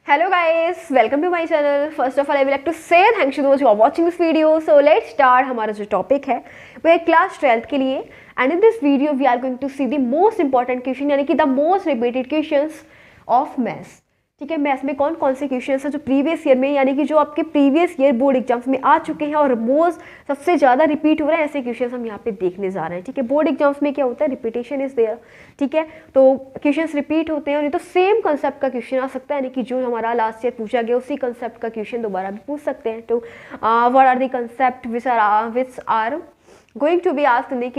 Hello guys, welcome to my channel. First of all, I would like to say thanks to those who are watching this video. So let's start. हमारा जो topic है वो है class 12th के लिए and in this video we are going to see the most important question यानी कि the most repeated questions of maths. ठीक है, मैथ्स में कौन कौन से क्वेश्चन हैं जो प्रीवियस ईयर में यानी कि जो आपके प्रीवियस ईयर बोर्ड एग्जाम्स में आ चुके हैं और मोस्ट सबसे ज़्यादा रिपीट हो रहे हैं ऐसे क्वेश्चंस हम यहाँ पे देखने जा रहे हैं. ठीक है, बोर्ड एग्जाम्स में क्या होता है, रिपीटेशन इज देयर. ठीक है, तो क्वेश्चंस रिपीट होते हैं और नहीं तो सेम कंसेप्ट का क्वेश्चन आ सकता है यानी कि जो हमारा लास्ट ईयर पूछा गया उसी कंसेप्ट का क्वेश्चन दोबारा भी पूछ सकते हैं. तो what are the concept which are going to be asked in the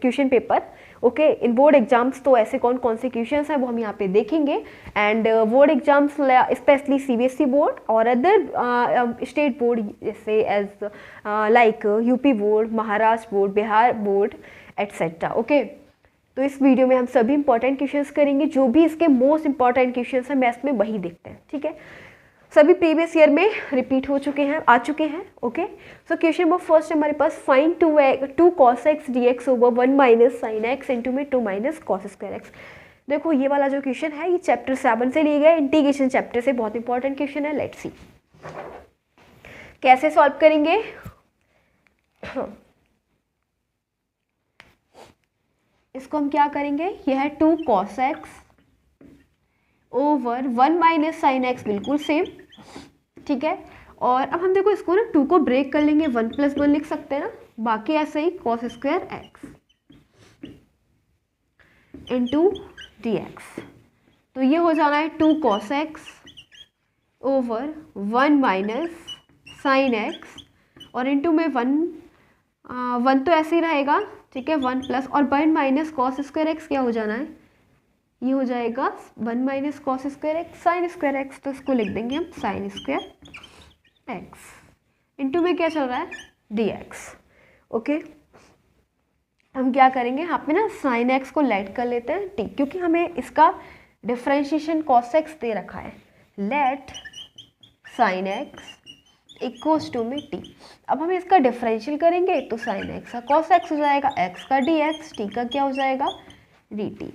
question paper okay in board exams. तो ऐसे कौन कौन से क्वेश्चंस हैं वो हम यहाँ पे देखेंगे and board exams specially CBSE board और अदर स्टेट बोर्ड जैसे as like UP board, Maharashtra board, Bihar board etcetera. Okay, तो इस वीडियो में हम सभी इंपॉर्टेंट क्वेश्चंस करेंगे. जो भी इसके मोस्ट इंपॉर्टेंट क्वेश्चंस हैं मैथ्स में वही देखते हैं. ठीक है, सभी प्रीवियस ईयर में रिपीट हो चुके हैं, आ चुके हैं. Okay, so question number first हमारे पास find 2 cos x dx over 1 minus sine x into में 2 माइनस कॉस स्क्वायर एक्स. देखो ये वाला जो क्वेश्चन है ये चैप्टर 7 से लिए गया, इंटीग्रेशन चैप्टर से. बहुत इंपॉर्टेंट क्वेश्चन है. लेट्स सी कैसे सॉल्व करेंगे. इसको हम क्या करेंगे, यह है 2 cos x over 1 minus sine x, बिल्कुल सेम. ठीक है, और अब हम देखो इसको ना 2 को ब्रेक कर लेंगे, 1 + 1 लिख सकते हैं ना, बाकी ऐसे ही cos square x into D x. तो ये हो जाना है 2 cos x over 1 minus sine x और इंटू में 1 तो ऐसे ही रहेगा. ठीक है, 1 प्लस और 1 माइनस कॉस स्क्वायर एक्स क्या हो जाना है, ये हो जाएगा 1 minus cos square x sine square x. तो इसको लिख देंगे हम साइन स्क्वायर एक्स इंटू में क्या चल रहा है डी एक्स. ओके, हम क्या करेंगे यहाँ पे ना साइन एक्स को लेट कर लेते हैं टी, क्योंकि हमें इसका डिफ्रेंशिएशन कॉस एक्स दे रखा है. Let sine x equals to में टी. अब हम इसका डिफरेंशियल करेंगे तो साइन एक्स का कॉस एक्स हो जाएगा, एक्स का डी एक्स, टी का क्या हो जाएगा डी टी.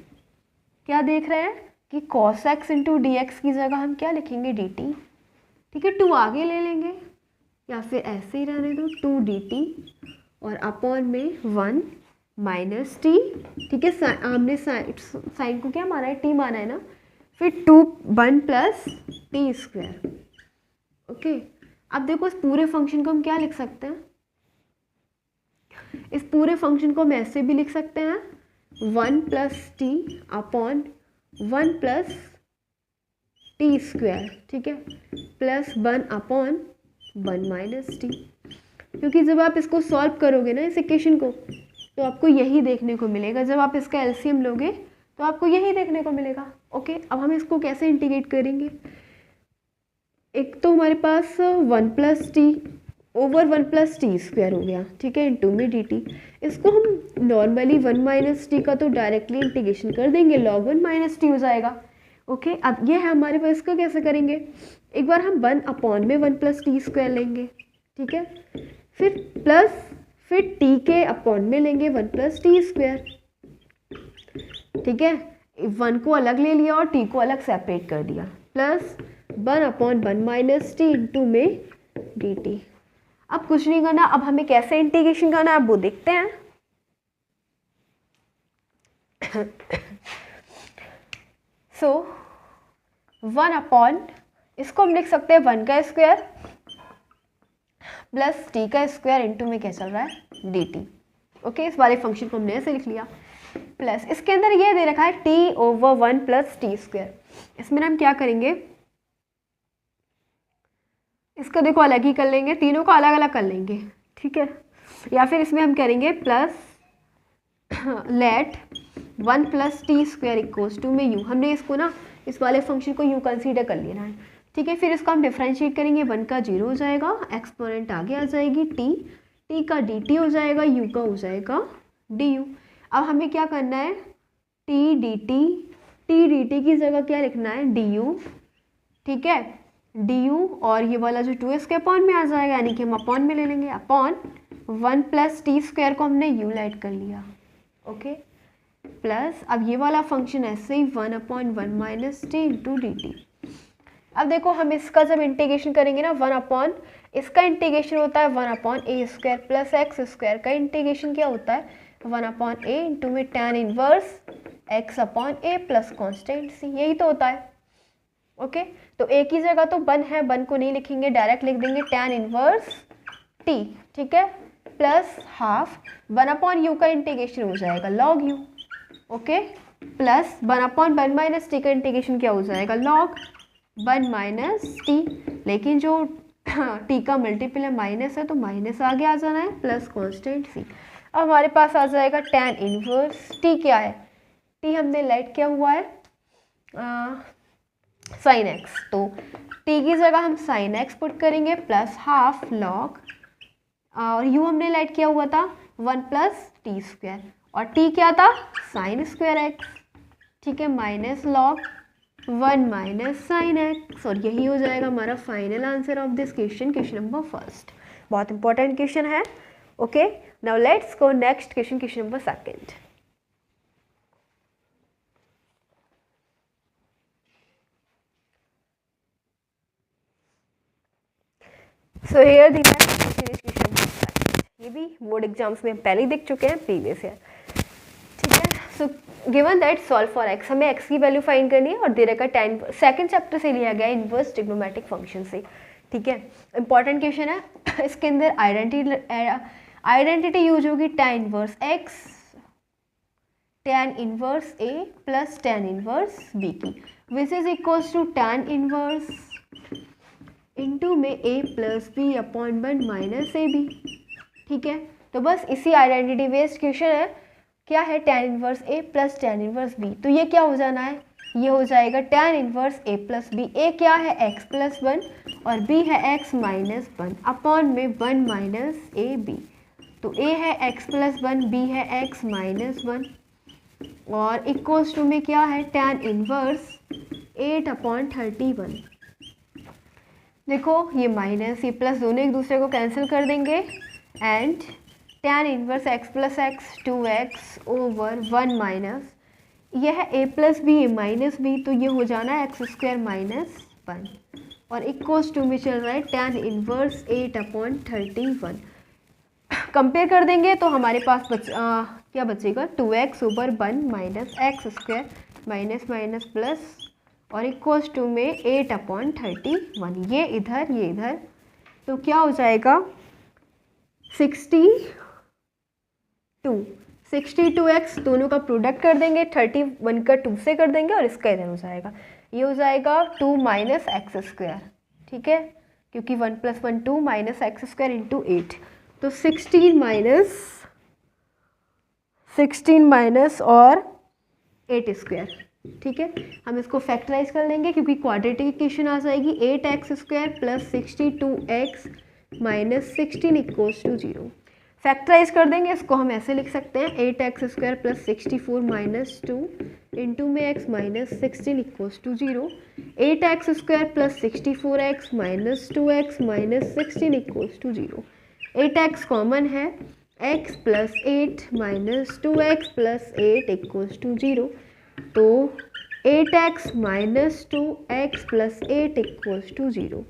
क्या देख रहे हैं कि cos x into D x की जगह हम क्या लिखेंगे डी टी. ठीक है, 2 आगे ले लेंगे या फिर ऐसे ही रहने दो 2 डी टी और अपॉन में 1 माइनस टी. ठीक है, हमने साइन को क्या माना है, टी माना है ना, फिर 1 प्लस टी स्क्वायर. ओके, अब देखो इस पूरे फंक्शन को हम क्या लिख सकते हैं, इस पूरे फंक्शन को हम ऐसे भी लिख सकते हैं 1 plus T upon 1 plus T square. ठीक है, प्लस 1 अपॉन 1 माइनस टी. क्योंकि जब आप इसको सॉल्व करोगे ना इस इक्वेशन को तो आपको यही देखने को मिलेगा. जब आप इसका एलसीएम लोगे तो आपको यही देखने को मिलेगा. ओके, अब हम इसको कैसे इंटीग्रेट करेंगे. एक तो हमारे पास 1 plus T over 1 plus T square हो गया. ठीक है, इंटू में डी टी. इसको हम नॉर्मली 1 माइनस टी का तो डायरेक्टली इंटीग्रेशन कर देंगे, लॉग 1 माइनस टी हो जाएगा. ओके, अब ये है हमारे पास, इसका कैसे करेंगे, एक बार हम 1 अपॉन में 1 प्लस टी स्क्वायर लेंगे. ठीक है, फिर टी के अपॉन में लेंगे 1 प्लस टी स्क्वायर. ठीक है, 1 को अलग ले लिया और टी को अलग सेपरेट कर दिया, plus 1 upon 1 minus T into में डी टी. अब कुछ नहीं करना, अब हमें कैसे इंटीग्रेशन करना है अब वो देखते हैं. सो 1 अपॉन, इसको हम लिख सकते हैं 1 का स्क्वायर प्लस टी का स्क्वायर इंटू में क्या चल रहा है डी टी. ओके, इस वाले फंक्शन को हमने ऐसे लिख लिया. प्लस इसके अंदर ये दे रखा है T over 1 plus T square. इसमें हम क्या करेंगे, इसको देखो अलग ही कर लेंगे, तीनों को अलग अलग कर लेंगे. ठीक है, या फिर इसमें हम करेंगे plus let 1 plus T square equals to में यू. हमने इसको ना इस वाले फंक्शन को यू कंसीडर कर लेना है. ठीक है, फिर इसको हम डिफरेंशिएट करेंगे, 1 का 0 हो जाएगा, एक्सपोनेंट आगे आ जाएगी टी का डी टी हो जाएगा, यू का हो जाएगा डी यू. अब हमें क्या करना है, टी डी टी की जगह क्या लिखना है डी यू. ठीक है, डी यू और ये वाला जो 2 के अपॉन में आ जाएगा यानी कि हम अपॉन में ले लेंगे, अपॉन 1 प्लस टी स्क्वायर को हमने यू लाइट कर लिया. ओके, प्लस अब ये वाला फंक्शन ऐसे ही 1 upon 1 minus T into D T. अब देखो हम इसका जब इंटीग्रेशन करेंगे ना 1 अपॉन, इसका इंटीग्रेशन होता है 1 अपॉन ए स्क्वायर प्लस एक्स स्क्वायर का इंटीग्रेशन क्या होता है 1 अपॉन ए इंटू में tan इनवर्स x अपॉन ए प्लस कॉन्स्टेंट सी, यही तो होता है। ओके तो एक ही जगह तो 1 है, 1 को नहीं लिखेंगे, डायरेक्ट लिख देंगे tan इनवर्स t, ठीक है, प्लस हाफ 1 अपॉन यू का इंटीग्रेशन हो जाएगा log u, okay, plus 1 upon 1 minus T का इंटीग्रेशन क्या हो जाएगा log 1 माइनस टी, लेकिन जो टी का मल्टीपल है माइनस है तो माइनस आगे आ जाना है प्लस कांस्टेंट सी। अब हमारे पास आ जाएगा tan इनवर्स टी, क्या है टी हमने लेट किया हुआ है साइन एक्स, तो टी की जगह हम साइन एक्स पुट करेंगे प्लस हाफ लॉग, और यू हमने लेट किया हुआ था 1 प्लस टी स्क्वायर, और टी क्या था साइन स्क्वायर एक्स, ठीक है, minus log 1 minus sine x, और यही हो जाएगा हमारा final answer of this question, question number first. बहुत इंपॉर्टेंट क्वेश्चन है। Okay now let's go next question, question number second. So here the next question is question number second. ये भी board exams में पहले ही देख चुके हैं प्रीवियस ईयर, ठीक है। So given that solve for x, हमें x की वैल्यू फाइंड करनी है और दे रखा tan, सेकंड चैप्टर से लिया गया इनवर्स ट्रिग्नोमेट्रिक फंक्शन से, ठीक है, इंपॉर्टेंट क्वेश्चन है। इसके अंदर आइडेंटिटी यूज होगी tan inverse x tan inverse a plus tan inverse b की, which is equals to tan inverse into में a plus B upon 1 minus A B, ठीक है। तो बस इसी आइडेंटिटी बेस्ड क्वेश्चन है, क्या है tan inverse a plus tan inverse b, तो ये क्या हो जाना है, ये हो जाएगा tan inverse a plus b, a क्या है x प्लस 1 और b है x माइनस 1 अपॉन में 1 माइनस ए बी, तो a है x प्लस 1 b है x माइनस 1 और इक्वल्स टू में क्या है tan इनवर्स 8 अपॉन 31। देखो ये माइनस ये प्लस दोनों एक दूसरे को कैंसिल कर देंगे and tan inverse x plus x 2x over 1 minus, यह है a plus B A minus B, तो ये हो जाना है एक्स स्क्वायर माइनस 1 और इक्वल्स टू में चल रहा है tan इनवर्स 8 अपॉन 31। कंपेयर कर देंगे तो हमारे पास क्या बचेगा 2x over 1 minus x square minus minus plus और इक्वल्स टू में 8 अपॉन 31, ये इधर, तो क्या हो जाएगा 62x, दोनों का प्रोडक्ट कर देंगे, 31 का 2 से कर देंगे और इसका इधर हो जाएगा, ये हो जाएगा 2 माइनस एक्स स्क्वायर, ठीक है, क्योंकि 1 plus 1 2 minus x square into 8, तो 16 माइनस और 8 स्क्वायर, ठीक है। हम इसको फैक्टराइज कर लेंगे क्योंकि क्वाड्रेटिक इक्वेशन आ जाएगी 8x square plus 62x minus 16 equals to 0। Factorise कर देंगे, इसको हम ऐसे लिख सकते हैं 8x square plus 64 minus 2 into में x minus 16 equals to 0, 8x square plus 64x minus 2x minus 16 equals to 0, 8x common है, x plus 8 minus 2x plus 8 equals to 0, तो 8x minus 2x plus 8 equals to 0।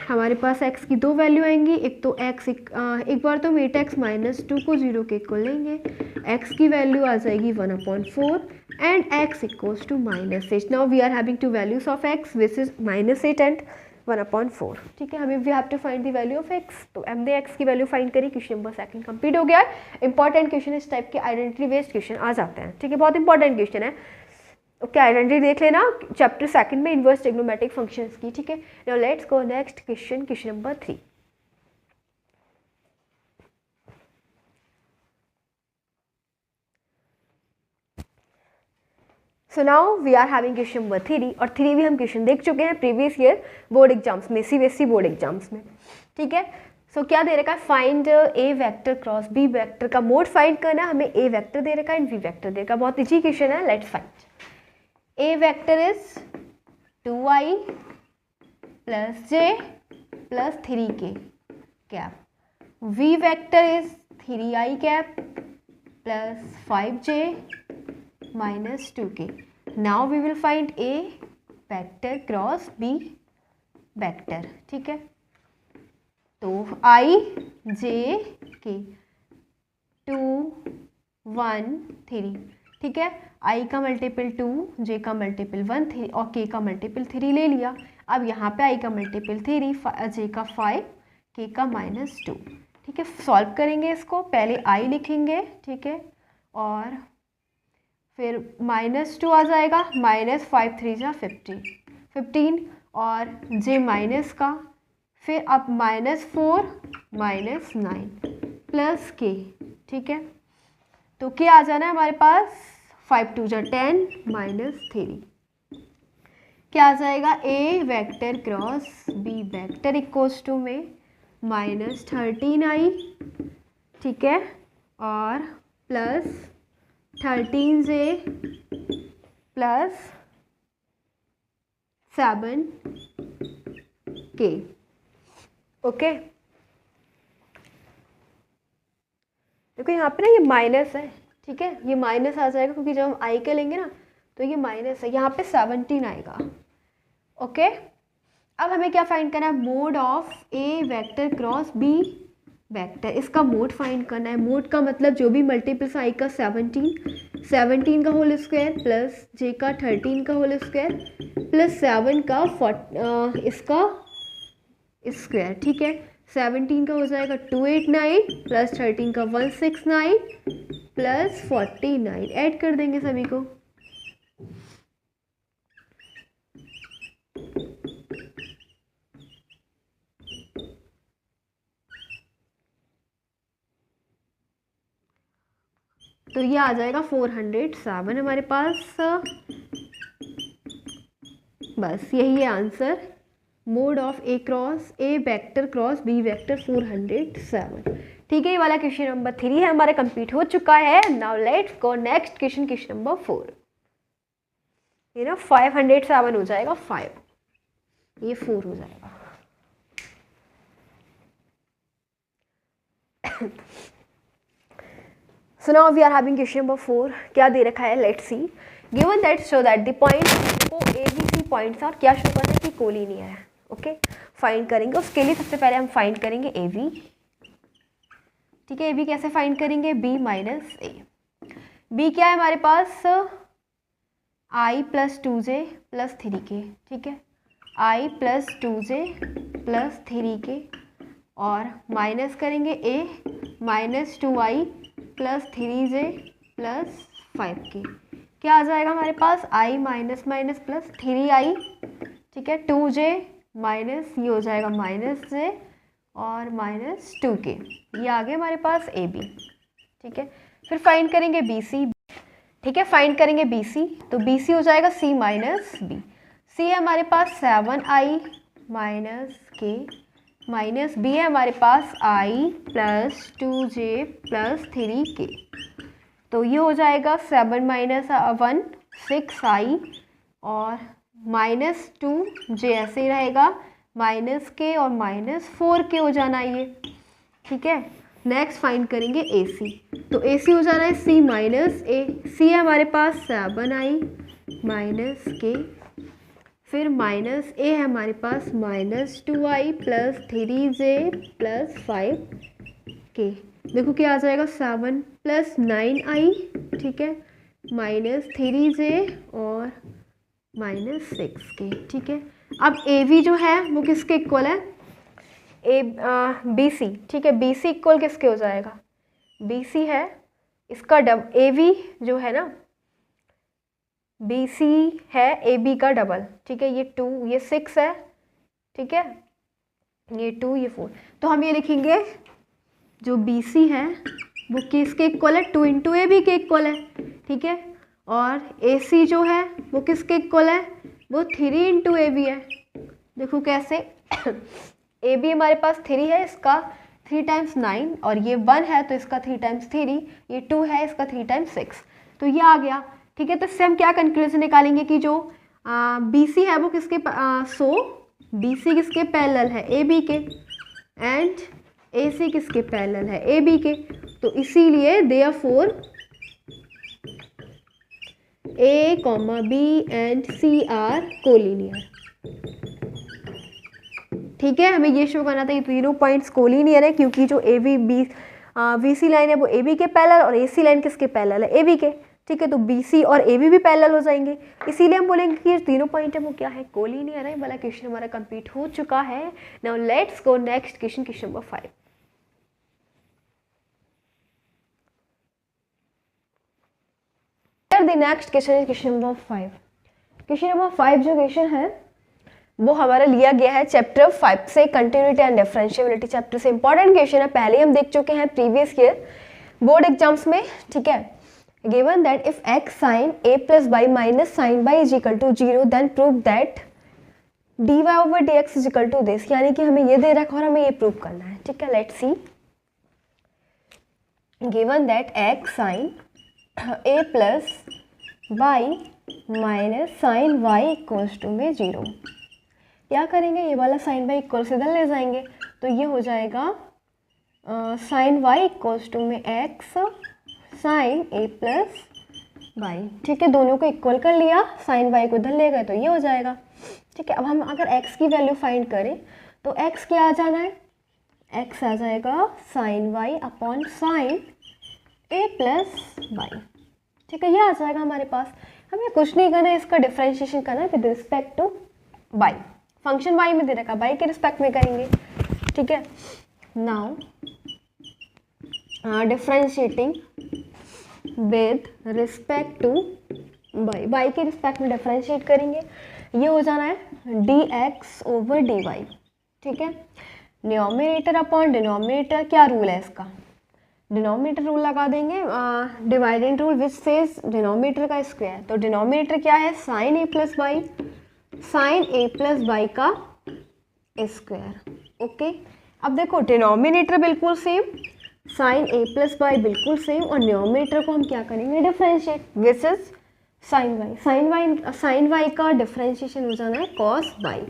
हमारे पास x की दो value आएंगी, एक तो x एक बार तो हम 8x माइनस 2 को 0 के इक्वल लेंगे, x की वैल्यू आ जाएगी 1/4 and x equals to minus 8। Now we are having two values of x which is minus 8 and 1/4, ठीक है। हमें we have to find the value of x, तो हमने x की वैल्यू फाइंड करी, क्वेश्चन नंबर सेकंड कंप्लीट हो गया है। इंपॉर्टेंट क्वेश्चन इस टाइप के आइडेंटिटी बेस्ड क्वेश्चन आ जाते हैं, ठीक है, बहुत इंपॉर्टेंट क्वेश्चन है। ओके आइडेंटिटी देख लेना चैप्टर सेकंड में इनवर्स ट्रिग्नोमेट्रिक फंक्शंस की, ठीक है। Now let's go next question, question number 3। So now we are having question number 3 और 3 भी हम क्वेश्चन देख चुके हैं प्रीवियस ईयर बोर्ड एग्जाम्स में, सीबीएसई बोर्ड एग्जाम्स में, ठीक है। सो क्या दे रखा है, find A vector cross B vector का मोड फाइंड करना है, हमें ए वेक्टर दे रखा है एंड बी वेक्टर दे रखा है, बहुत इजी क्वेश्चन है, let's find. A vector is 2i plus j plus 3k cap. V vector is 3i cap plus 5j minus 2k. Now we will find A vector cross B vector, ठीक है। तो i j k 2 1 3, ठीक है। i का multiple 2, j का multiple 1 3 और k का multiple 3 ले लिया। अब यहाँ पे i का मल्टीपल 3, j का 5, k का -2, ठीक है। सॉल्व करेंगे इसको, पहले i लिखेंगे, ठीक है, और फिर -2 आ जाएगा, -5 3 जा 15 और j माइनस का, फिर अब -4 -9 प्लस k, ठीक है। तो क्या आ जाना है हमारे पास, 5 2 जा 10 -3, क्या आ जाएगा, a vector cross b vector equals to में -13i, ठीक है, और plus 13j plus 7k, okay. देखो यहाँ पे ना ये माइनस है, ठीक है, ये माइनस आ जाएगा क्योंकि जब हम i के लेंगे ना तो ये माइनस है, यहाँ पे 17 आएगा, ओके। अब हमें क्या फाइंड करना है, mode of a vector cross b vector, इसका मोड फाइंड करना है। मोड का मतलब जो भी मल्टीपल्स i का 17 का होल स्क्वायर प्लस j का 13 का होल स्क्वायर प्लस 7 का इसका स्क्वायर, ठीक है। 17 का हो जाएगा 289 प्लस 13 का 169 प्लस 49, ऐड कर देंगे सभी को। तो ये आ जाएगा 407 हमारे पास, बस यही है answer. Mod of A vector cross B vector 407, ठीक है। ये वाला क्वेश्चन नंबर 3 है हमारा कंप्लीट हो चुका है। Now let's go next question, question number 4। ये ना 507 हो जाएगा, 5 ये 4 हो जाएगा। So now we are having question number 4। क्या दे रखा है, let's see. Given that show that the point को ABC पॉइंट्स और क्या शो करना है कि कोलिनियर है, ओके। फाइंड करेंगे, उसके लिए सबसे पहले हम फाइंड करेंगे AB, ठीक है। AB कैसे फाइंड करेंगे, B माइनस A। B क्या है हमारे पास, I plus 2j plus 3k, ठीक है। I plus 2j plus 3k और माइनस करेंगे A minus 2i plus 3j plus 5k, क्या आ जाएगा हमारे पास, i minus minus plus 3i, ठीक है। 2j माइनस ये हो जाएगा -j और -2k, ये आ गया हमारे पास AB, ठीक है। फिर फाइंड करेंगे BC, ठीक है। फाइंड करेंगे BC, तो BC हो जाएगा C माइनस B। C है हमारे पास 7i minus k minus B है हमारे पास i plus 2j plus 3k, तो ये हो जाएगा 7 माइनस 1 6i और -2j ऐसे ही रहेगा, -k और -4k हो जाना ये, ठीक है। नेक्स्ट फाइंड करेंगे AC, तो AC हो जाना है C माइनस A। C है हमारे पास 7i माइनस k, फिर माइनस A है हमारे पास -2i plus 3j plus 5k, देखो क्या आ जाएगा, 7 प्लस 9i, ठीक है, -3j और -6k, ठीक है। अब AB जो है वो किसके इक्वल है, BC, ठीक है। BC इक्वल किसके हो जाएगा, BC है इसका AB जो है ना, BC है AB का डबल, ठीक है। ये 2 ये 6 है, ठीक है, ये 2 ये 4, तो हम ये लिखेंगे जो BC है वो किसके इक्वल है, 2 इंटू AB के इक्वल है, ठीक है। और AC जो है वो किसके इक्वल है, वो 3 इंटू AB है। देखो कैसे, AB हमारे पास 3 है, इसका 3 टाइम्स 9 और ये 1 है तो इसका 3 टाइम्स 3, ये 2 है इसका 3 टाइम्स 6, तो ये आ गया, ठीक है। तो इससे हम क्या कंक्लूजन निकालेंगे कि जो BC है वो किसके BC किसके पैरेलल है, AB के, एंड AC किसके पैरेलल है, AB के, तो इसीलिए therefore A, B and C are collinear, ठीक है, हमें ये शो करना था ये तीनों पॉइंट्स कोलिनियर है, क्योंकि जो A V B VC line है वो ए बी के पैरेलल और एसी लाइन किसके पैरेलल है, ए बी के। ठीक है, तो बीसी और ए बी भी पैरेलल हो जाएंगे, इसीलिए हम बोलेंगे कि ये तीनों पॉइंट है वो क्या है, कोलिनियर है। वाला क्वेश्चन हमारा कंप्लीट हो चुका है। Now let's go next question, question number 5। The next question is question number 5। Question number 5 जो क्वेश्चन है वो हमारा लिया गया है चैप्टर 5 से, कंटिन्यूटी एंड डिफरेंशिएबिलिटी चैप्टर से। इंपॉर्टेंट क्वेश्चन है, पहले हम देख चुके हैं प्रीवियस ईयर बोर्ड एग्जाम्स में। ठीक है, given that if x sin a plus y minus sin y is equal to 0 then prove that dy over dx is equal to this। यानी कि हमें ये दे रखा और हमें ये प्रूव करना है। ठीक है, let's see. Given that x sin a plus y minus sin y equals to में 0। क्या करेंगे, ये वाला sin y इक्वल से इधर ले जाएंगे, तो ये हो जाएगा sin y इक्वल्स टू में x sin a plus y। ठीक है, दोनों को इक्वल कर लिया, sin y को इधर ले गए तो ये हो जाएगा। ठीक है, अब हम अगर x की वैल्यू फाइंड करें तो x क्या आ जाना है, x आ जाएगा sin y upon sin a plus y। ठीक है, ये आ जाएगा हमारे पास। हमें कुछ नहीं करना है, इसका डिफरेंशिएशन करना है with respect to y। Function y में दे रखा, y के रिस्पेक्ट में करेंगे। ठीक है, now differentiating with respect to y के रिस्पेक्ट में डिफरेंशिएट करेंगे, ये हो जाना है dx ओवर dy। ठीक है, न्यूमरेटर अपॉन डिनोमिनेटर, क्या रूल है इसका, डिनोमिनेटर रूल लगा देंगे, dividend rule which says denominator का स्क्वायर। तो डिनोमिनेटर क्या है, sine A plus Y, sine A plus Y का स्क्वायर। ओके, अब देखो डिनोमिनेटर बिल्कुल same, sine A plus Y बिल्कुल सेम, और न्यूमरेटर को हम क्या करेंगे, differentiate, which is sine Y. Sine Y का डिफरेंशिएशन हो जाना है कॉस वाई।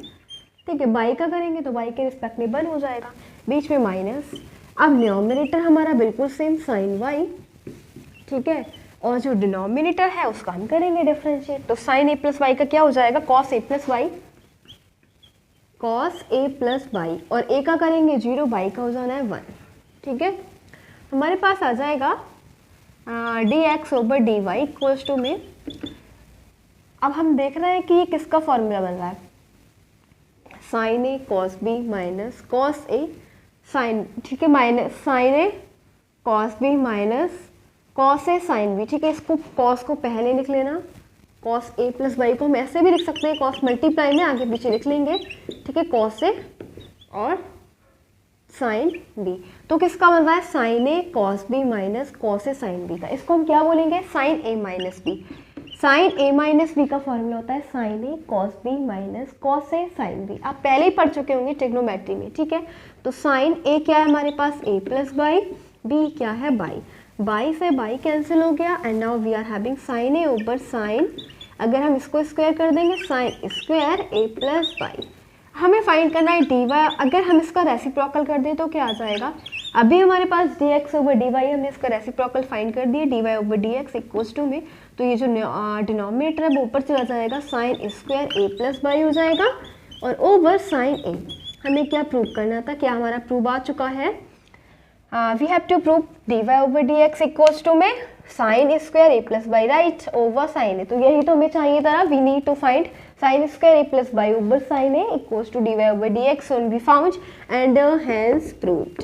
ठीक है, वाई का करेंगे तो वाई के रिस्पेक्ट में 1 हो जाएगा, बीच में माइनस। अब न्यूमरेटर हमारा बिल्कुल सेम साइन वाई। ठीक है, और जो डिनोमिनेटर है उसका हम करेंगे डिफरेंशिएट, तो साइन ए प्लस वाई का क्या हो जाएगा, cos A plus Y, cos A plus Y, और ए का करेंगे 0, वाई का हो जाना है 1। ठीक है, हमारे पास आ जाएगा D x over D Y equals to में। अब हम देख रहे हैं कि ये किसका फॉर्मूला बन रहा है, sine A cos B minus cos A sign. ठीक है, minus sign A cos B minus cos A sine B. ठीक है, इसको कॉस को पहले लिख लेना, कॉस ए प्लस वाई को हम ऐसे भी लिख सकते हैं, कॉस मल्टीप्लाई में आगे पीछे लिख लेंगे। ठीक है, कॉस ए और साइन बी, तो किसका बन रहा है, sine A cos B minus cos A sine B का। इसको हम क्या बोलेंगे, साइन ए माइनस बी। साइन ए माइनस बी का फॉर्मूला होता है sine A cos B minus cos A sine B. आप पहले ही पढ़ चुके होंगे ट्रिग्नोमेट्री में। ठीक है, तो साइन ए क्या है हमारे पास, ए प्लस बाई, बी क्या है बाई, बाई से बाई कैंसिल हो गया, and now we are having sine A over sine, अगर हम इसको स्क्वायर कर देंगे साइन स्क्वायर ए प्लस बाई। हमें फाइंड करना है डी वाई, अगर हम इसका रेसिप्रोकल कर दें तो क्या आ जाएगा, अभी हमारे पास d x over D y, हमने इसका रेसिप्रोकल फाइंड कर दिया, d y over d x equals to में, तो ये जो डिनोमिनेटर है वो ऊपर चला जाएगा, sign square A plus by हो जाएगा, और ओवर साइन ए। हमें क्या प्रूव करना था, क्या हमारा प्रूव आ चुका है, we have to prove d y over d x equals to में sine square A plus y, right, over sine a. तो यही तो हमें चाहिए था, we need to find sin square a plus y over sin a equals to dy over dx will be found and hence proved.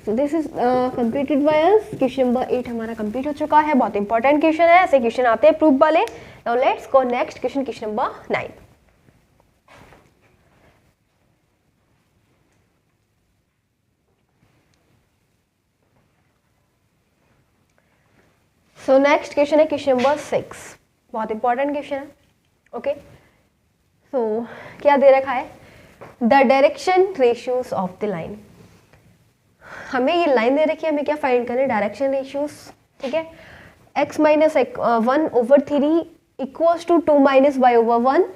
So this is completed by us. Question number 8 हमारा complete हो चुका है, बहुत important question है, ऐसे question आते हैं proof वाले। Now let's go next question, question number 9. So next question है question number 6, बहुत इंपॉर्टेंट क्वेश्चन है। ओके, सो क्या दे रखा है, the direction ratios of the line. हमें ये लाइन दे रखी है, हमें क्या फाइंड करना है, डायरेक्शन रेशियोज। ठीक है, x minus 1 over 3 equals to 2 minus Y over 1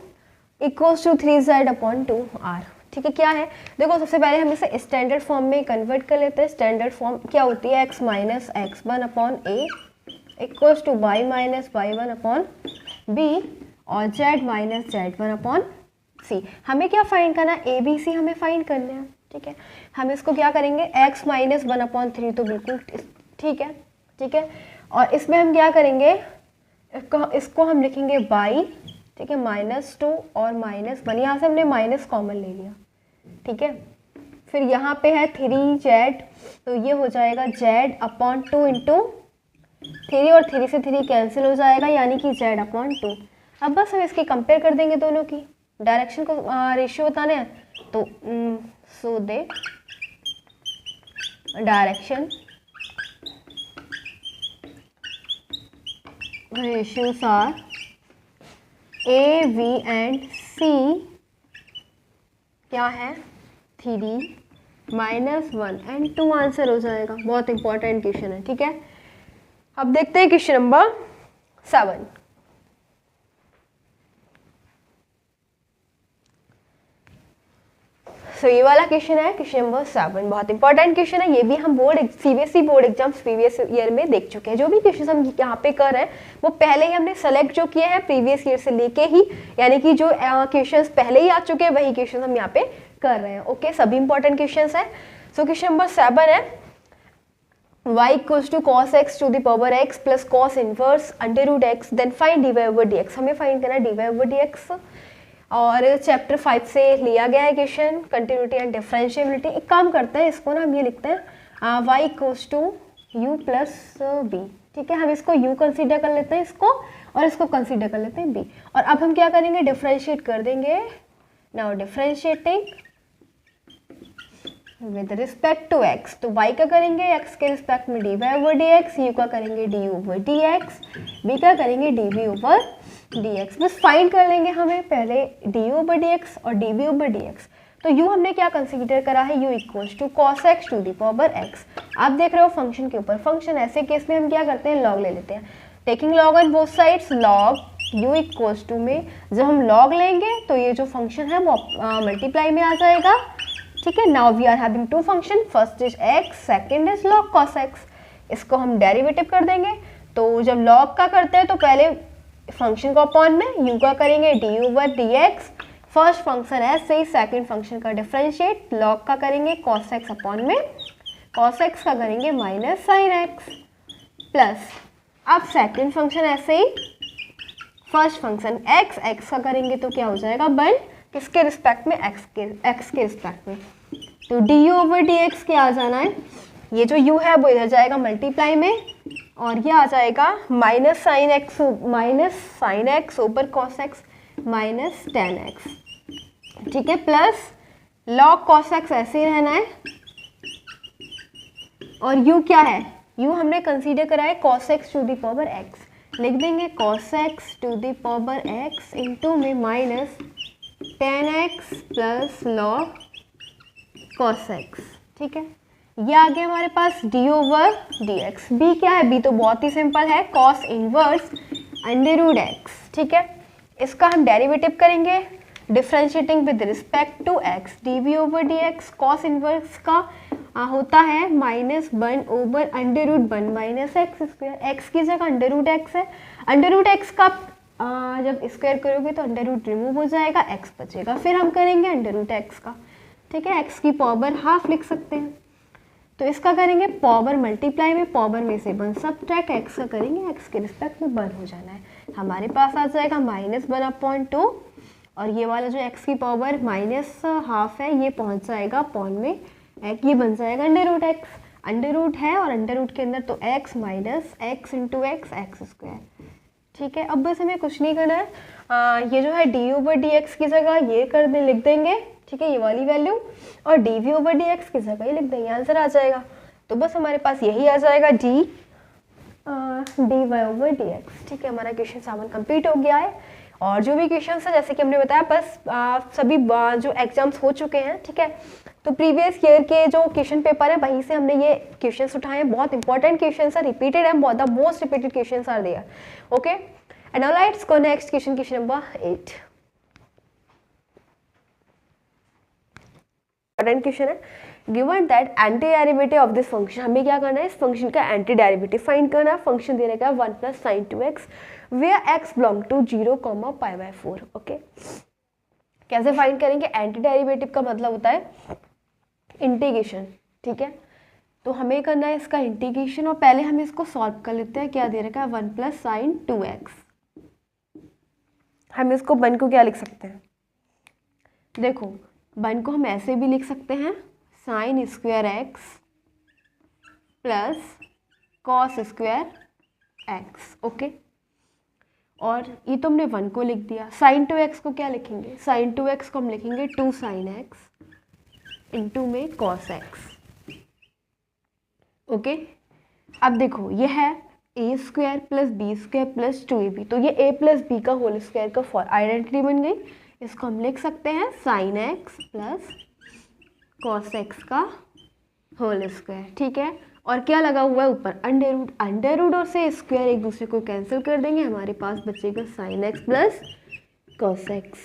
equals to 3z upon 2r। ठीक है, क्या है, देखो सबसे पहले हम इसे स्टैंडर्ड फॉर्म में कन्वर्ट कर लेते हैं। स्टैंडर्ड फॉर्म क्या होती है, x minus x1 upon a equals to y minus y1 upon b, और z minus z1 upon C. हमें क्या फाइंड करना है, ए बी सी हमें फाइंड करना है, ठीक है। हम इसको क्या करेंगे, x माइनस 1/3 तो बिल्कुल ठीक है, ठीक है। और इसमें हम क्या करेंगे, इसको हम लिखेंगे y, ठीक है, -2 और -1, यहाँ से हमने माइनस कॉमन ले लिया, ठीक है। फिर यहाँ पे है 3z, तो ये हो जाएगा z/2 इंटू 3 और 3 से 3 कैंसिल हो जाएगा, यानी कि z/2। अब बस हम इसकी कंपेयर कर देंगे दोनों की, डायरेक्शन को रेशियो बताने हैं, तो सो दे direction ratios are A, V and C क्या है 3 -1 and 2 आंसर हो जाएगा। बहुत इंपॉर्टेंट क्वेश्चन है, ठीक है। अब देखते हैं क्वेश्चन नंबर 7। सो ये वाला क्वेश्चन है क्वेश्चन नंबर 7, बहुत इंपॉर्टेंट क्वेश्चन है। ये भी हम board CBSE board exams previous year में देख चुके हैं। जो भी क्वेश्चन हम यहाँ पे कर रहे हैं वो पहले ही हमने सेलेक्ट जो किए हैं प्रीवियस ईयर से लेके ही, यानी कि जो क्वेश्चन पहले ही आ चुके हैं वही क्वेश्चन हम यहाँ पे कर रहे हैं। ओके, सभी इंपॉर्टेंट क्वेश्चन है। सो क्वेश्चन नंबर 7 है y equals to cos x to the power x plus cos inverse √x, then find dy/dx। हमें फाइंड करना है dy/dx, और चैप्टर 5 से लिया गया है क्वेश्चन, कंटिन्यूटी एंड डिफरेंशिएबिलिटी। एक काम करते हैं, इसको ना हम ये लिखते हैं y equals to u plus b, ठीक है। हम इसको u कंसीडर कर लेते हैं इसको, और इसको कंसीडर कर लेते हैं b। और अब हम क्या करेंगे, डिफरेंशिएट कर देंगे। Now differentiating with respect to x, तो y का करेंगे x के रिस्पेक्ट में dy/dx, u का करेंगे du/dx, b का करेंगे dv/dx। बस फाइंड कर लेंगे हमें पहले du/dx और dv/dx। तो u हमने क्या कंसीडर करा है, u equals to cos x to the power x। आप देख रहे हो फंक्शन के ऊपर, फंक्शन ऐसे केस में हम क्या करते हैं, लॉग ले लेते हैं, taking log on both sides, log u equals to में जब हम लॉग लेंगे तो ये जो फंक्शन है वो मल्टीप्लाई में आ जाएगा, ठीक है। Now we are having two function, first is x, second is log cos x। इसको हम डेरिवेटिव कर देंगे, तो जब log का करते हैं तो पहले फंक्शन को अपॉन में u का करेंगे du/dx, फर्स्ट फंक्शन ऐसे ही सेकंड फंक्शन का डिफरेंशिएट, log का करेंगे cos x अपॉन में, cos x का करेंगे माइनस sin x, प्लस अब सेकंड फंक्शन ऐसे ही फर्स्ट फंक्शन x का करेंगे तो क्या हो जाएगा 1, किसके रिस्पेक्ट में, x के रिस्पेक्ट में। तो du/dx क्या आ जाना है, ये जो u है वो इधर जाएगा मल्टीप्लाई में, और ये आ जाएगा माइनस साइन एक्स ऊपर cos x minus tan x, ठीक है, प्लस log cos x ऐसे ही रहना है। और u क्या है, u हमने कंसीडर करा है cos x to the power x, लिख देंगे cos x to the power x into में minus tan x plus log cos x, ठीक है। ये आ गया हमारे पास du/dx। b क्या है, b तो बहुत ही सिंपल है, cos इनवर्स √x, ठीक है। इसका हम डेरिवेटिव करेंगे, differentiating with respect to x, dv/dx cos inverse का होता है -1/√1 माइनस x², x की जगह √x है, √x का जब स्क्वायर करोगे तो अंडर रूट रिमूव हो जाएगा, x बचेगा, फिर हम करेंगे √x का, ठीक है, x की पावर हाफ लिख सकते हैं। तो इसका करेंगे पावर मल्टीप्लाई में, पावर में से 1 सब्ट्रैक्ट, x का करेंगे x के रिस्पेक्ट में 1 हो जाना है, हमारे पास आ जाएगा -1/2, और ये वाला जो x की पावर माइनस हाफ है ये पहुंच जाएगा अपॉन में, ये बन जाएगा √x, अंडर रूट है और अंडर रूट के अंदर तो x minus x into x², ठीक है। अब बस हमें कुछ नहीं करना है, ये जो है du/dx की जगह ये कर दे लिख देंगे, ठीक है, ये वाली वैल्यू, और dv/dx की जगह ये लिख देंगे, आंसर आ जाएगा। तो बस हमारे पास यही आ जाएगा dy/dx, ठीक है। हमारा क्वेश्चन 7 कंप्लीट हो गया है। और जो भी क्वेश्चन है जैसे कि हमने बताया बस सभी जो एग्जाम्स हो चुके हैं, ठीक है, तो प्रीवियस ईयर के जो क्वेश्चन पेपर है वहीं से हमने ये क्वेश्चंस उठाए हैं, बहुत इंपॉर्टेंट क्वेश्चंस है, रिपीटेड है, बहुत the most repeated questions are there, okay. And now let's go next question, question number 8। Important question है, given that anti derivative of this function, हमें क्या करना है, इस फंक्शन का एंटी डेरिवेटिव फाइंड करना है। फंक्शन दे रखा है 1 + sin 2x where x belong to 0, π/4, okay. कैसे फाइंड करेंगे? एंटी डेरिवेटिव का मतलब होता है इंटीग्रेशन, ठीक है। तो हमें करना है इसका इंटीग्रेशन, और पहले हम इसको सॉल्व कर लेते हैं। क्या दे रखा है? 1 + sin 2x। हम इसको 1 को क्या लिख सकते हैं? देखो 1 को हम ऐसे भी लिख सकते हैं, sin square x plus cos square x, okay. और ये तो हमने 1 को लिख दिया। sin 2x को क्या लिखेंगे? sin 2x को हम लिखेंगे 2 sin x इंटू में cos x, ओके। अब देखो ये है a² + b² + 2ab, तो ये a + b का होल स्क्वायर का फॉर आइडेंटिटी बन गई। इसको हम लिख सकते हैं sin x plus cos x का होल स्क्वायर, ठीक है। और क्या लगा हुआ है ऊपर? अंडर रूट और से स्क्वायर एक दूसरे को कैंसिल कर देंगे, हमारे पास बचेगा sin x plus cos x,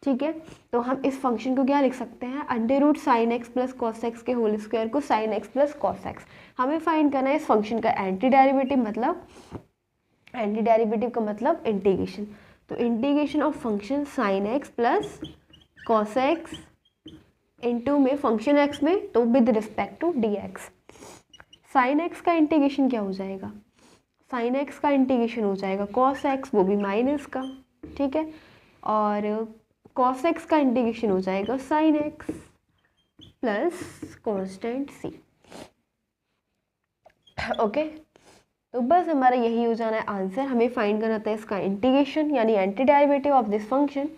ठीक है। तो हम इस फंक्शन को क्या लिख सकते हैं? √sin x plus cos x के होल स्क्वायर को sin x plus cos x। हमें फाइंड करना है इस फंक्शन का एंटी डेरिवेटिव, मतलब एंटी डेरिवेटिव का मतलब इंटीग्रेशन। तो integration of function sin x plus cos x into में फंक्शन x में, तो with respect to dx। sin x का इंटीग्रेशन क्या हो जाएगा? sin x का इंटीग्रेशन हो जाएगा cos x, वो भी माइनस का, ठीक है। और cos x का इंटीग्रेशन हो जाएगा sin x plus constant c, okay. तो बस हमारा यही हो जाना है आंसर। हमें फाइंड करना था इसका इंटीग्रेशन यानी anti derivative of this function.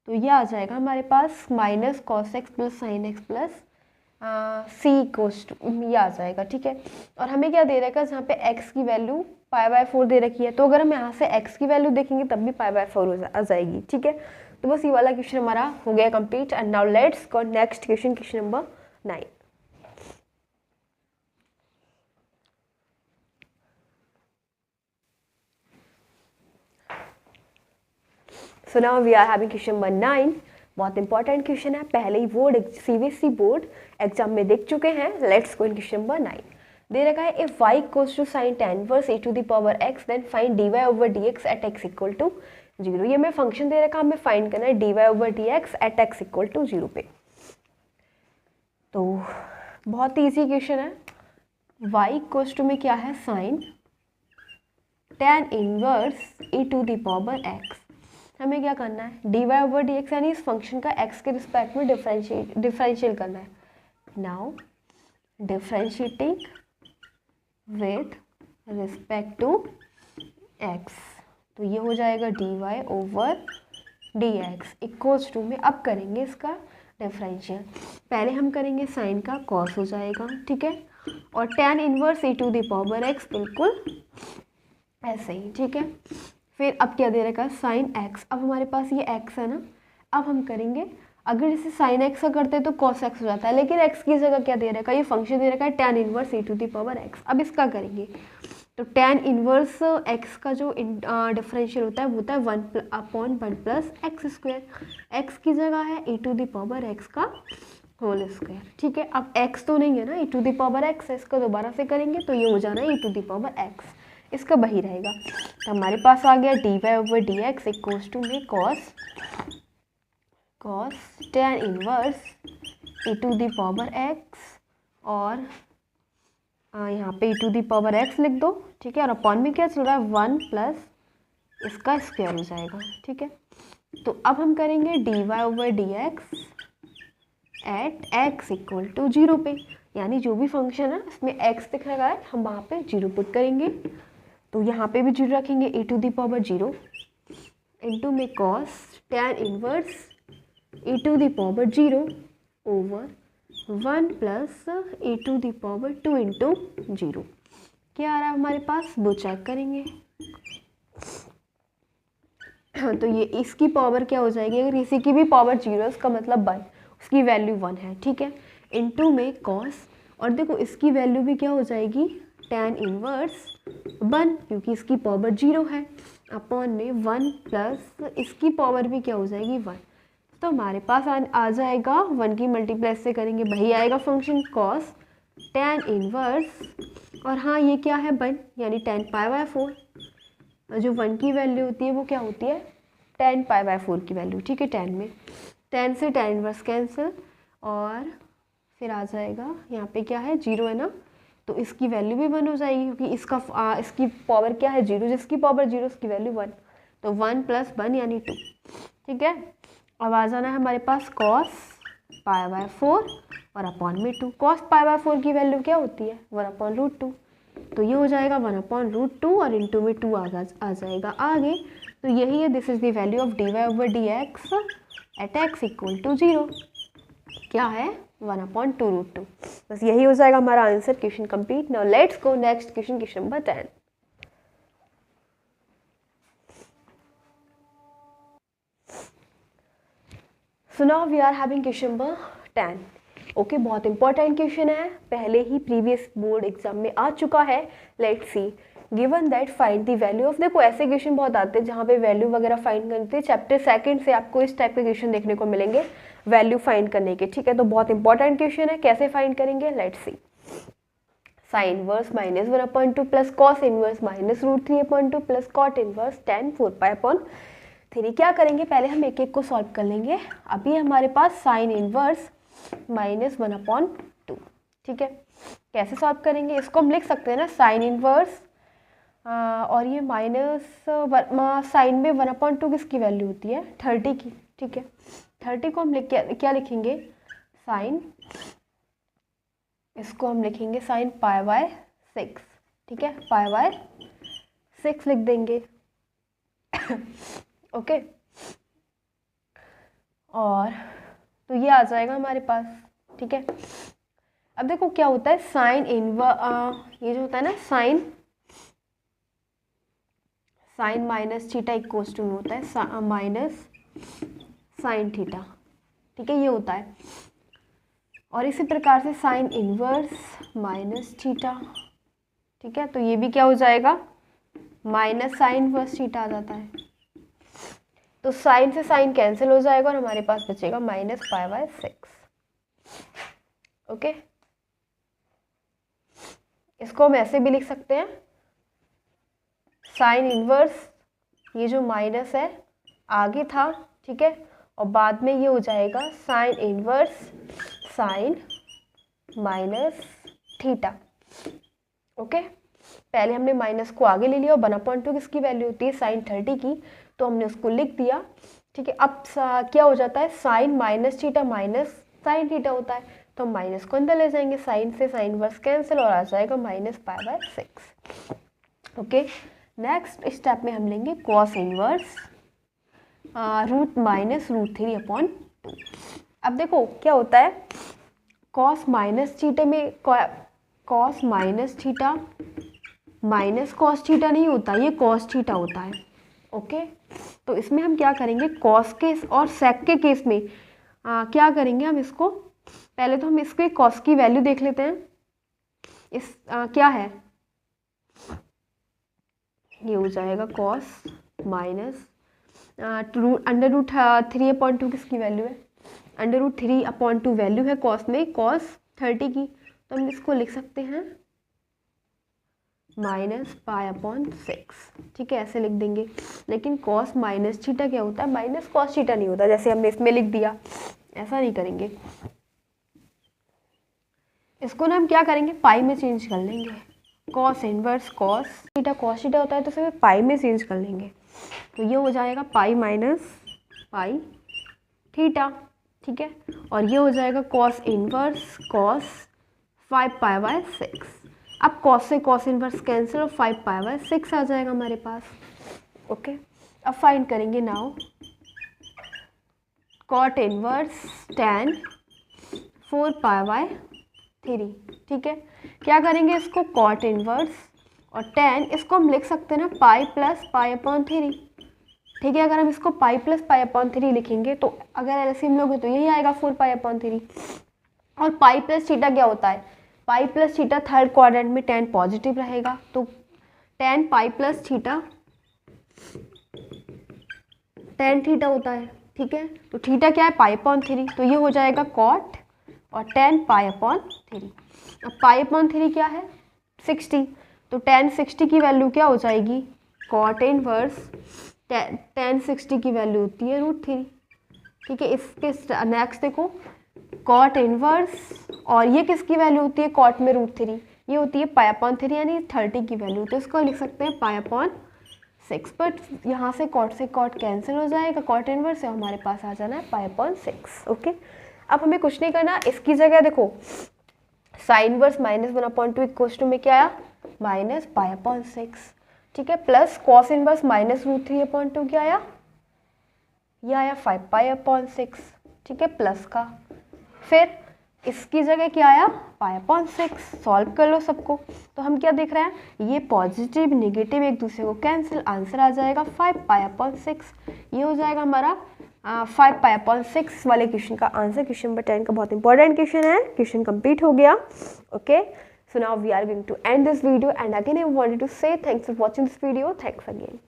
तो ये आ जाएगा हमारे पास minus cos x plus sin x plus c equals to, ये आ जाएगा, ठीक है। और हमें क्या दे रखा है? जहाँ पे x की वैल्यू π/4 दे रखी है, तो अगर हम यहाँ से x की वैल्यू देखेंगे तब भी π/4 आ जाएगी, ठीक है। तो बस ये वाला क्वेश्चन हमारा हो गया complete. And now let's go next question, question number 9। So now we are having question number 9। बहुत इंपॉर्टेंट क्वेश्चन है, पहले ही बोर्ड CBSE बोर्ड एग्जाम में देख चुके हैं। Let's go in question number 9। दे रखा है if y equals to sin tan inverse a to the power x then find dy/dx at x equal to 0। ये हमें फंक्शन दे रखा है, हमें फाइंड करना है dy/dx at x equal to 0 पे। तो बहुत ईजी क्वेश्चन है। y इक्वल्स टू में क्या है? sin tan inverse a to the power x। हमें क्या करना है? dy/dx यानी इस फंक्शन का x के रिस्पेक्ट में डिफरेंशियल करना है। Now differentiating with respect to x, तो ये हो जाएगा dy/dx इक्वल्स टू में अब करेंगे इसका डिफरेंशियल। पहले हम करेंगे साइन का कॉस हो जाएगा, ठीक है। और tan inverse a to the power x बिल्कुल ऐसे ही, ठीक है। फिर अब क्या दे रखा है? Sine x। अब हमारे पास ये x है ना, अब हम करेंगे, अगर इसे साइन x का करते हैं तो cos x हो जाता है, लेकिन x की जगह क्या दे रखा है? ये फंक्शन दे रखा है tan inverse a to the power x। अब इसका करेंगे तो tan इनवर्स x का जो डिफरेंशियल होता है वो होता है 1/1 प्लस x²। x की जगह है a to the power x का होल स्क्वायर, ठीक है। अब x तो नहीं है ना, a to the power x है, इसका दोबारा से करेंगे तो ये हो जाना है a to the power x, इसका वही रहेगा। तो हमारे पास आ गया dy/dx इक्वल्स टू में cos tan inverse a to the power x, और यहाँ पे a to the power x लिख दो, ठीक है। और अपॉन में क्या चल रहा है? 1 प्लस इसका स्क्वायर हो जाएगा, ठीक है। तो अब हम करेंगे dy/dx at x equal to 0 पे, यानी जो भी फंक्शन है इसमें x दिख रहा है हम वहाँ पे 0 पुट करेंगे। तो यहाँ पे भी 0 रखेंगे, a to the power 0 into में cos tan inverse a to the power 0 over 1 plus a to the power 2 into 0। क्या आ रहा है हमारे पास? वो चेक करेंगे। तो ये इसकी पावर क्या हो जाएगी? अगर इसी की भी पावर 0 है उसका मतलब 1, उसकी वैल्यू 1 है, ठीक है। इंटू में cos, और देखो इसकी वैल्यू भी क्या हो जाएगी? tan इनवर्स 1, क्योंकि इसकी पावर 0 है, अपॉन में 1 प्लस इसकी पावर भी क्या हो जाएगी? 1। तो हमारे पास आ जाएगा 1 की मल्टीप्लाई से करेंगे वही आएगा फंक्शन cos tan इनवर्स, और हाँ ये क्या है? 1 यानी tan π/4। जो 1 की वैल्यू होती है वो क्या होती है? tan पाई बाय 4 की वैल्यू, ठीक है। tan में tan से tan इनवर्स कैंसिल, और फिर आ जाएगा यहाँ पे क्या है 0 है ना, तो इसकी वैल्यू भी 1 हो जाएगी क्योंकि इसकी पावर क्या है 0, जिसकी पावर 0 उसकी वैल्यू 1, तो 1 + 1 यानी 2, ठीक है। अब आ जाना है हमारे पास cos पाई बाय 4 और अपॉन में 2। cos पाई बाय 4 की वैल्यू क्या होती है 1/√2, तो ये हो जाएगा 1/√2 और इंटू में 2 आ जाएगा आगे, तो यही है, this is the value of dy/dx at x = 0, क्या है 1/√2। बस यही हो जाएगा हमारा answer, question complete. Now let's go next question, question number 10। So now we are having question number 10। Okay, बहुत इंपॉर्टेंट क्वेश्चन है, पहले ही प्रीवियस बोर्ड एग्जाम में आ चुका है। Let's see, given that find the value of, देखो ऐसे question बहुत आते हैं जहाँ पे वैल्यू वगैरह फाइंड करते हैं। चैप्टर 2 से आपको इस टाइप के क्वेश्चन देखने को मिलेंगे वैल्यू फाइंड करने के, ठीक है। तो बहुत इंपॉर्टेंट क्वेश्चन है, कैसे फाइंड करेंगे, let's see. Sine inverse -1/2 plus cos inverse -√3/2 plus cot inverse tan 4π/3, क्या करेंगे, पहले हम एक एक को सॉल्व कर लेंगे। अभी हमारे पास साइन इनवर्स -1/2, ठीक है। कैसे सॉल्व करेंगे, इसको हम लिख सकते हैं ना साइन इनवर्स, और ये साइन में 1/2 किसकी वैल्यू होती है 30 की, ठीक है। 30 को हम क्या लिखेंगे साइन, इसको हम लिखेंगे साइन π/6, ठीक है, π/6 लिख देंगे ओके। और तो ये आ जाएगा हमारे पास, ठीक है। अब देखो क्या होता है साइन ये जो होता है ना sine minus theta equals to होता है माइनस साइन थीटा, ठीक है, ये होता है। और इसी प्रकार से साइन इनवर्स माइनस थीटा, ठीक है, तो ये भी क्या हो जाएगा माइनस साइन इनवर्स थीटा आ जाता है। तो साइन से साइन कैंसिल हो जाएगा और हमारे पास बचेगा -π/6, ओके। इसको हम ऐसे भी लिख सकते हैं, साइन इनवर्स ये जो माइनस है आगे था, ठीक है, और बाद में ये हो जाएगा sine inverse sine minus theta, okay. पहले हमने माइनस को आगे ले लिया और 1/2 किसकी वैल्यू होती है साइन 30 की, तो हमने उसको लिख दिया, ठीक है। अब क्या हो जाता है sine minus theta minus sine theta होता है, तो हम माइनस को अंदर ले जाएंगे, साइन से साइन इनवर्स कैंसिल और आ जाएगा -π/6, ओके। नेक्स्ट स्टेप में हम लेंगे कॉस इनवर्स √-√3/2। अब देखो क्या होता है कॉस माइनस थीटा में cos minus theta minus cos theta नहीं होता, ये कॉस थीटा होता है, ओके। तो इसमें हम क्या करेंगे कॉस के और सेक के केस में क्या करेंगे हम इसको, पहले तो हम इसके कॉस की वैल्यू देख लेते हैं। इस क्या है ये हो जाएगा कॉस माइनस √3/2 किसकी वैल्यू है √3/2 वैल्यू है कॉस में कॉस 30 की, तो हम इसको लिख सकते हैं -π/6, ठीक है, ऐसे लिख देंगे। लेकिन कॉस माइनस थीटा क्या होता है माइनस कॉस थीटा नहीं होता, जैसे हमने इसमें लिख दिया, ऐसा नहीं करेंगे। इसको ना हम क्या करेंगे पाई में चेंज कर लेंगे, कॉस इनवर्स कॉस थीटा होता है तो सिर्फ पाई में चेंज कर लेंगे, तो ये हो जाएगा पाई माइनस पाई थीटा, ठीक है। और ये हो जाएगा कॉस इनवर्स कॉस 5π/6। अब कॉस से कॉस इनवर्स कैंसिल और 5π/6 आ जाएगा हमारे पास, ओके। अब फाइंड करेंगे नाउ कॉट इनवर्स tan 4π/3, ठीक है। क्या करेंगे इसको कॉट इनवर्स और tan, इसको हम लिख सकते हैं ना पाई प्लस π/3, ठीक है। अगर हम इसको पाई प्लस π/3 लिखेंगे तो अगर एलसीएम लोगे तो यही आएगा 4π/3। और पाई प्लस थीटा क्या होता है pi plus theta third quadrant में tan पॉजिटिव रहेगा, तो tan pi plus theta tan theta होता है, ठीक है। तो थीटा क्या है π/3, तो ये हो जाएगा कॉट और tan π/3। अब π/3 क्या है 60, तो tan 60 की वैल्यू क्या हो जाएगी कॉट इनवर्स tan 60 की वैल्यू होती है √3। ठीक है, इसके नेक्स्ट देखो cot इनवर्स, और ये किसकी वैल्यू होती है cot में √3, ये होती है π/3 यानी 30 की वैल्यू, तो इसको लिख सकते हैं π/6। बट यहाँ से cot कैंसिल हो जाएगा, cot इनवर्स से हमारे पास आ जाना है π/6। ओके, अब हमें कुछ नहीं करना, इसकी जगह देखो साइन इनवर्स -1/2 इक्वल्स टू में क्या आया -π/6। ठीक है, प्लस कॉस इनवर्स -√3/2 क्या आया, ये आया 5π/6। ठीक है, प्लस का, फिर इसकी जगह क्या आया π/6। सॉल्व कर लो सबको, तो हम क्या देख रहे हैं, ये पॉजिटिव नेगेटिव एक दूसरे को कैंसिल, आंसर आ जाएगा 5π/6। ये हो जाएगा हमारा 5π/6 वाले क्वेश्चन का आंसर। क्वेश्चन नंबर 10 का बहुत इंपॉर्टेंट क्वेश्चन है, क्वेश्चन कंप्लीट हो गया। Okay, so now we are going to end this video, and again I wanted to say thanks for watching this video. Thanks again.